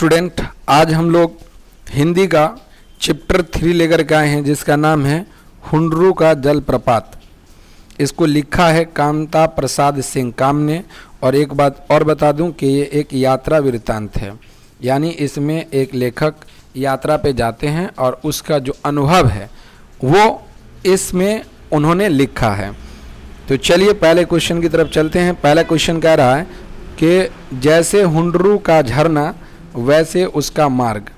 Student, आज हम लोग हिंदी का चैप्टर 3 लेकर के आए हैं जिसका नाम है हुंडरू का जलप्रपात। इसको लिखा है कामता प्रसाद सिंह काम ने। और एक बात और बता दूं कि ये एक यात्रा वृत्तांत है, यानी इसमें एक लेखक यात्रा पे जाते हैं और उसका जो अनुभव है वो इसमें उन्होंने लिखा है। तो चलिए पहले क्वेश्चन की तरफ चलते हैं। पहला क्वेश्चन कह रहा है कि जैसे हुंडरू का झरना वैसे उसका मार्ग,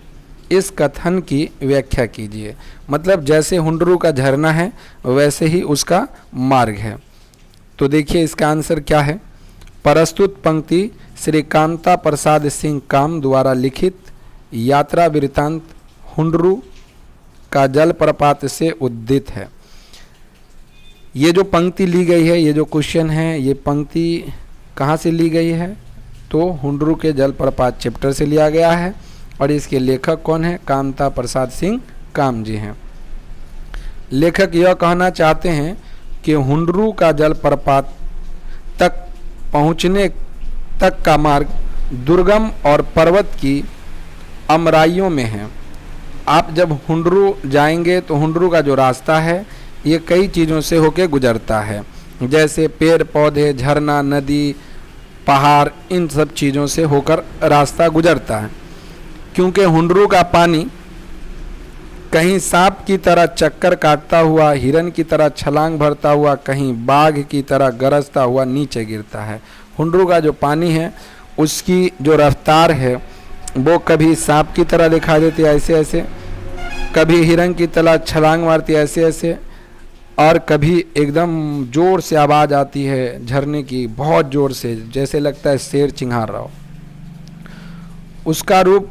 इस कथन की व्याख्या कीजिए। मतलब जैसे हुंडरू का झरना है वैसे ही उसका मार्ग है। तो देखिए इसका आंसर क्या है। प्रस्तुत पंक्ति श्री कामता प्रसाद सिंह काम द्वारा लिखित यात्रा वृत्तांत हुंडरू का जलप्रपात से उद्धृत है। ये जो पंक्ति ली गई है, ये जो क्वेश्चन है, ये पंक्ति कहाँ से ली गई है? तो हुंडरू के जलप्रपात चैप्टर से लिया गया है। और इसके लेखक कौन है? कामता प्रसाद सिंह काम जी हैं। लेखक यह कहना चाहते हैं कि हुंडरू का जलप्रपात तक पहुंचने तक का मार्ग दुर्गम और पर्वत की अमराइयों में है। आप जब हुंडरू जाएंगे तो हुंडरू का जो रास्ता है ये कई चीज़ों से होकर गुजरता है, जैसे पेड़ पौधे, झरना, नदी, पहाड़, इन सब चीज़ों से होकर रास्ता गुजरता है। क्योंकि हुंडरू का पानी कहीं सांप की तरह चक्कर काटता हुआ, हिरन की तरह छलांग भरता हुआ, कहीं बाघ की तरह गरजता हुआ नीचे गिरता है। हुंडरू का जो पानी है उसकी जो रफ्तार है वो कभी सांप की तरह दिखाई देती है ऐसे ऐसे, कभी हिरन की तरह छलांग मारती है ऐसे ऐसे, और कभी एकदम ज़ोर से आवाज़ आती है झरने की, बहुत ज़ोर से, जैसे लगता है शेर चिंघार रहा हो। उसका रूप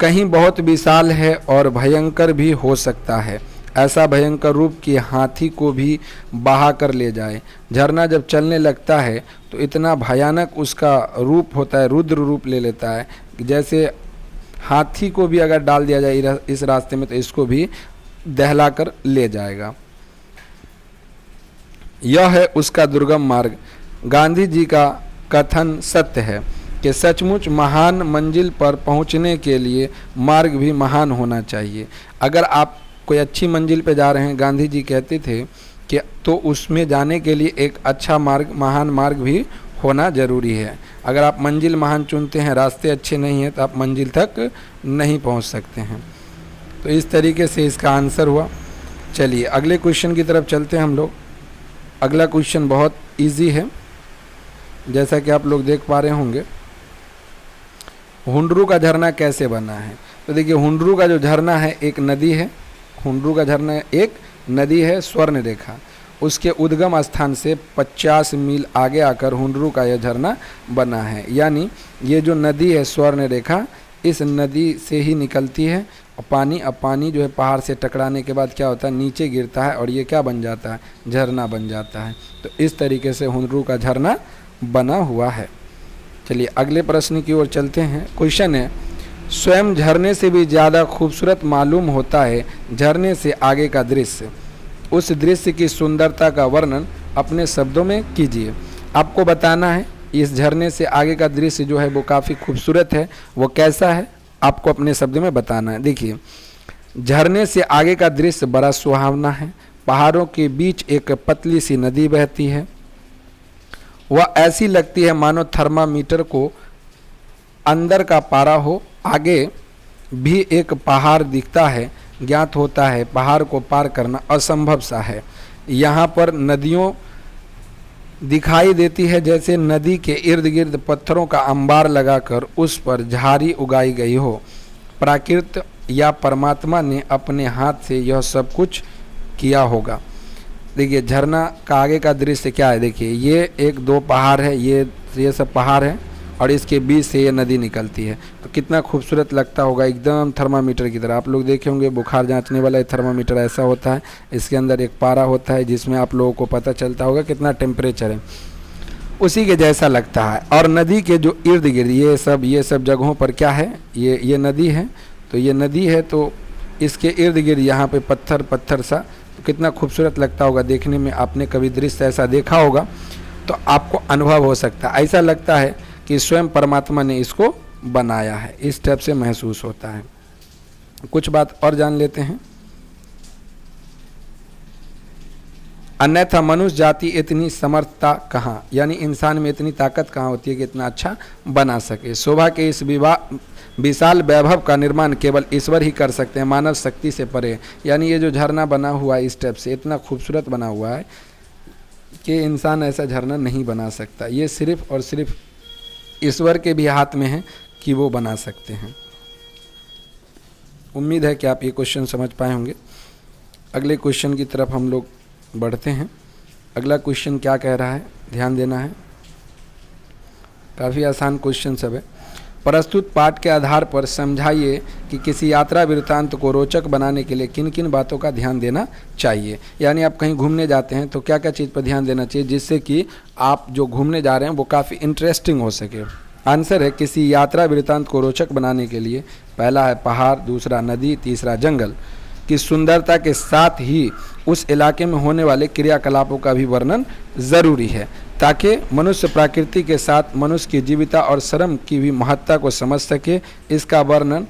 कहीं बहुत विशाल है और भयंकर भी हो सकता है, ऐसा भयंकर रूप कि हाथी को भी बहा कर ले जाए। झरना जब चलने लगता है तो इतना भयानक उसका रूप होता है, रुद्र रूप ले लेता है, जैसे हाथी को भी अगर डाल दिया जाए इस रास्ते में तो इसको भी दहला कर ले जाएगा। यह है उसका दुर्गम मार्ग। गांधी जी का कथन सत्य है कि सचमुच महान मंजिल पर पहुंचने के लिए मार्ग भी महान होना चाहिए। अगर आप कोई अच्छी मंजिल पर जा रहे हैं, गांधी जी कहते थे कि तो उसमें जाने के लिए एक अच्छा मार्ग, महान मार्ग भी होना ज़रूरी है। अगर आप मंजिल महान चुनते हैं, रास्ते अच्छे नहीं हैं, तो आप मंजिल तक नहीं पहुंच सकते हैं। तो इस तरीके से इसका आंसर हुआ। चलिए अगले क्वेश्चन की तरफ चलते हैं हम लोग। अगला क्वेश्चन बहुत इजी है, जैसा कि आप लोग देख पा रहे होंगे। हुंडरू का झरना कैसे बना है? तो देखिए हुंडरू का जो झरना है एक नदी है। हुंडरू का झरना एक नदी है, स्वर्ण रेखा। उसके उद्गम स्थान से 50 मील आगे आकर हुंडरू का यह झरना बना है। यानी ये जो नदी है स्वर्ण रेखा, इस नदी से ही निकलती है। और पानी जो है पहाड़ से टकराने के बाद क्या होता है, नीचे गिरता है और ये क्या बन जाता है, झरना बन जाता है। तो इस तरीके से हुंडरू का झरना बना हुआ है। चलिए अगले प्रश्न की ओर चलते हैं। क्वेश्चन है, स्वयं झरने से भी ज़्यादा खूबसूरत मालूम होता है झरने से आगे का दृश्य। उस दृश्य की सुंदरता का वर्णन अपने शब्दों में कीजिए। आपको बताना है इस झरने से आगे का दृश्य जो है वो काफ़ी खूबसूरत है, वो कैसा है आपको अपने शब्दों में बताना है। देखिए झरने से आगे का दृश्य बड़ा सुहावना है। पहाड़ों के बीच एक पतली सी नदी बहती है। वह ऐसी लगती है मानो थर्मामीटर को अंदर का पारा हो। आगे भी एक पहाड़ दिखता है। ज्ञात होता है पहाड़ को पार करना असंभव सा है। यहाँ पर नदियों दिखाई देती है, जैसे नदी के इर्द गिर्द पत्थरों का अंबार लगाकर उस पर झाड़ी उगाई गई हो। प्राकृत या परमात्मा ने अपने हाथ से यह सब कुछ किया होगा। देखिए झरना का आगे का दृश्य क्या है। देखिए ये एक दो पहाड़ है, ये सब पहाड़ है और इसके बीच से ये नदी निकलती है। तो कितना खूबसूरत लगता होगा, एकदम थर्मामीटर की तरह। आप लोग देखे होंगे बुखार जांचने वाला थर्मामीटर ऐसा होता है, इसके अंदर एक पारा होता है जिसमें आप लोगों को पता चलता होगा कितना टेम्परेचर है, उसी के जैसा लगता है। और नदी के जो इर्द गिर्द ये सब जगहों पर क्या है, ये नदी है। तो ये नदी है तो इसके इर्द गिर्द यहाँ पे पत्थर सा, तो कितना खूबसूरत लगता होगा देखने में। आपने कभी दृश्य ऐसा देखा होगा तो आपको अनुभव हो सकता है। ऐसा लगता है कि स्वयं परमात्मा ने इसको बनाया है, इस टाइप से महसूस होता है। कुछ बात और जान लेते हैं। अन्यथा मनुष्य जाति इतनी समर्थता कहाँ, यानी इंसान में इतनी ताकत कहाँ होती है कि इतना अच्छा बना सके। शोभा के इस विशाल वैभव का निर्माण केवल ईश्वर ही कर सकते हैं, मानव शक्ति से परे। यानी ये जो झरना बना हुआ है इस टाइप से इतना खूबसूरत बना हुआ है कि इंसान ऐसा झरना नहीं बना सकता। ये सिर्फ और सिर्फ ईश्वर के भी हाथ में है कि वो बना सकते हैं। उम्मीद है कि आप ये क्वेश्चन समझ पाए होंगे। अगले क्वेश्चन की तरफ हम लोग बढ़ते हैं। अगला क्वेश्चन क्या कह रहा है, ध्यान देना है। काफ़ी आसान क्वेश्चन सब है। प्रस्तुत पाठ के आधार पर समझाइए कि किसी यात्रा वृत्तांत को रोचक बनाने के लिए किन किन बातों का ध्यान देना चाहिए। यानी आप कहीं घूमने जाते हैं तो क्या क्या चीज़ पर ध्यान देना चाहिए जिससे कि आप जो घूमने जा रहे हैं वो काफ़ी इंटरेस्टिंग हो सके। आंसर है, किसी यात्रा वृत्तांत को रोचक बनाने के लिए पहला है पहाड़, दूसरा नदी, तीसरा जंगल की सुंदरता के साथ ही उस इलाके में होने वाले क्रियाकलापों का भी वर्णन ज़रूरी है, ताकि मनुष्य प्रकृति के साथ मनुष्य की जीविका और श्रम की भी महत्ता को समझ सके। इसका वर्णन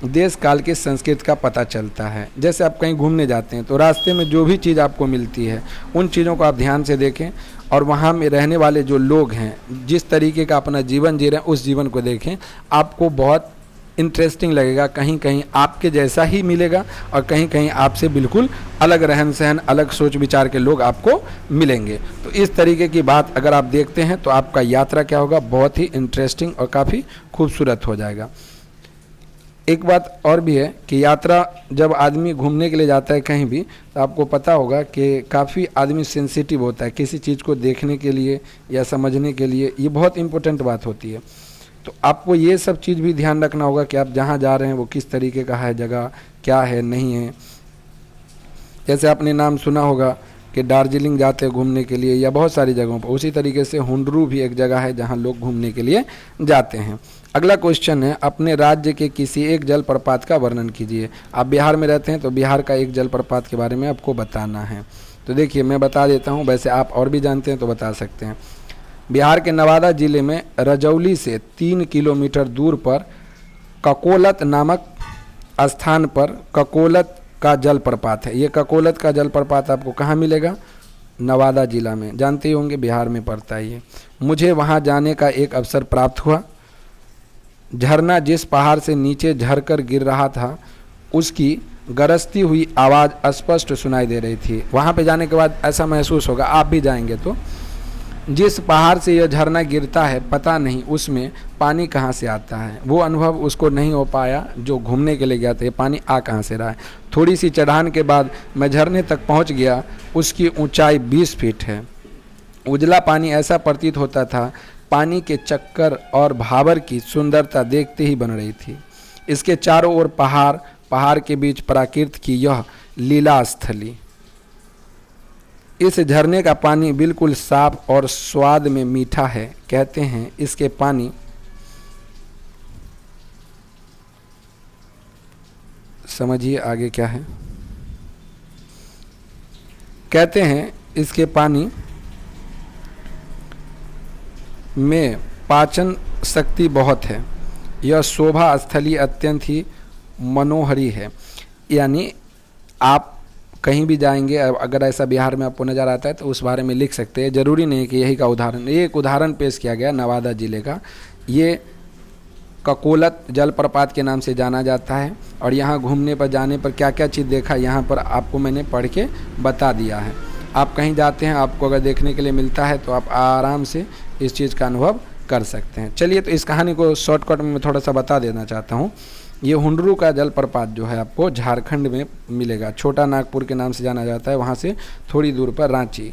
देश काल की संस्कृति का पता चलता है। जैसे आप कहीं घूमने जाते हैं तो रास्ते में जो भी चीज़ आपको मिलती है उन चीज़ों को आप ध्यान से देखें, और वहाँ में रहने वाले जो लोग हैं जिस तरीके का अपना जीवन जी रहे हैं उस जीवन को देखें। आपको बहुत इंटरेस्टिंग लगेगा, कहीं कहीं आपके जैसा ही मिलेगा और कहीं कहीं आपसे बिल्कुल अलग रहन सहन, अलग सोच विचार के लोग आपको मिलेंगे। तो इस तरीके की बात अगर आप देखते हैं तो आपका यात्रा क्या होगा, बहुत ही इंटरेस्टिंग और काफ़ी खूबसूरत हो जाएगा। एक बात और भी है कि यात्रा जब आदमी घूमने के लिए जाता है कहीं भी, तो आपको पता होगा कि काफ़ी आदमी सेंसिटिव होता है किसी चीज़ को देखने के लिए या समझने के लिए। ये बहुत इम्पोर्टेंट बात होती है। तो आपको ये सब चीज़ भी ध्यान रखना होगा कि आप जहाँ जा रहे हैं वो किस तरीके का है, जगह क्या है नहीं है। जैसे आपने नाम सुना होगा कि दार्जिलिंग जाते हैं घूमने के लिए या बहुत सारी जगहों पर, उसी तरीके से हुंडरू भी एक जगह है जहाँ लोग घूमने के लिए जाते हैं। अगला क्वेश्चन है, अपने राज्य के किसी एक जलप्रपात का वर्णन कीजिए। आप बिहार में रहते हैं तो बिहार का एक जलप्रपात के बारे में आपको बताना है। तो देखिए मैं बता देता हूँ, वैसे आप और भी जानते हैं तो बता सकते हैं। बिहार के नवादा जिले में रजौली से 3 किलोमीटर दूर पर ककोलत नामक स्थान पर ककोलत का जलप्रपात है। ये ककोलत का जलप्रपात आपको कहाँ मिलेगा, नवादा जिला में, जानते ही होंगे बिहार में पड़ता है ये। मुझे वहाँ जाने का एक अवसर प्राप्त हुआ। झरना जिस पहाड़ से नीचे झरकर गिर रहा था उसकी गरजती हुई आवाज़ स्पष्ट सुनाई दे रही थी। वहाँ पे जाने के बाद ऐसा महसूस होगा, आप भी जाएंगे तो, जिस पहाड़ से यह झरना गिरता है पता नहीं उसमें पानी कहाँ से आता है। वो अनुभव उसको नहीं हो पाया जो घूमने के लिए गया था, ये पानी आ कहाँ से रहा है। थोड़ी सी चढ़ान के बाद मैं झरने तक पहुँच गया। उसकी ऊंचाई 20 फीट है। उजला पानी ऐसा प्रतीत होता था, पानी के चक्कर और भावर की सुंदरता देखते ही बन रही थी। इसके चारों ओर पहाड़, पहाड़ के बीच प्रकृति की यह लीला स्थली। इस झरने का पानी बिल्कुल साफ और स्वाद में मीठा है। कहते हैं इसके पानी समझिए आगे क्या है। कहते हैं इसके पानी में पाचन शक्ति बहुत है। यह शोभा स्थली अत्यंत ही मनोहरी है। यानी आप कहीं भी जाएंगे, अगर ऐसा बिहार में आपको नज़र आता है तो उस बारे में लिख सकते हैं। ज़रूरी नहीं कि यही का उदाहरण, ये एक उदाहरण पेश किया गया नवादा ज़िले का। ये ककोलत जलप्रपात के नाम से जाना जाता है और यहाँ घूमने पर जाने पर क्या क्या चीज़ देखा यहाँ पर आपको मैंने पढ़ के बता दिया है। आप कहीं जाते हैं, आपको अगर देखने के लिए मिलता है तो आप आराम से इस चीज़ का अनुभव कर सकते हैं। चलिए तो इस कहानी को शॉर्टकट में मैं थोड़ा सा बता देना चाहता हूँ। ये हुंडरू का जलप्रपात जो है आपको झारखंड में मिलेगा। छोटा नागपुर के नाम से जाना जाता है। वहाँ से थोड़ी दूर पर रांची,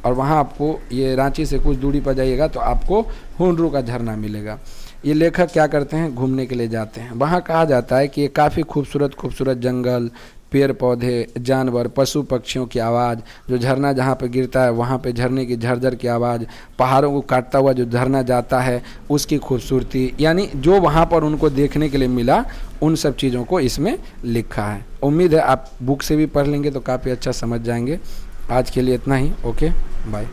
और वहाँ आपको ये रांची से कुछ दूरी पर जाइएगा तो आपको हुंडरू का झरना मिलेगा। ये लेखक क्या करते हैं, घूमने के लिए जाते हैं। वहाँ कहा जाता है कि ये काफ़ी खूबसूरत खूबसूरत जंगल, पेड़ पौधे, जानवर, पशु पक्षियों की आवाज़, जो झरना जहाँ पे गिरता है वहाँ पे झरने की झरझर की आवाज़, पहाड़ों को काटता हुआ जो झरना जाता है उसकी खूबसूरती, यानी जो वहाँ पर उनको देखने के लिए मिला उन सब चीज़ों को इसमें लिखा है। उम्मीद है आप बुक से भी पढ़ लेंगे तो काफ़ी अच्छा समझ जाएंगे। आज के लिए इतना ही। Okay, bye.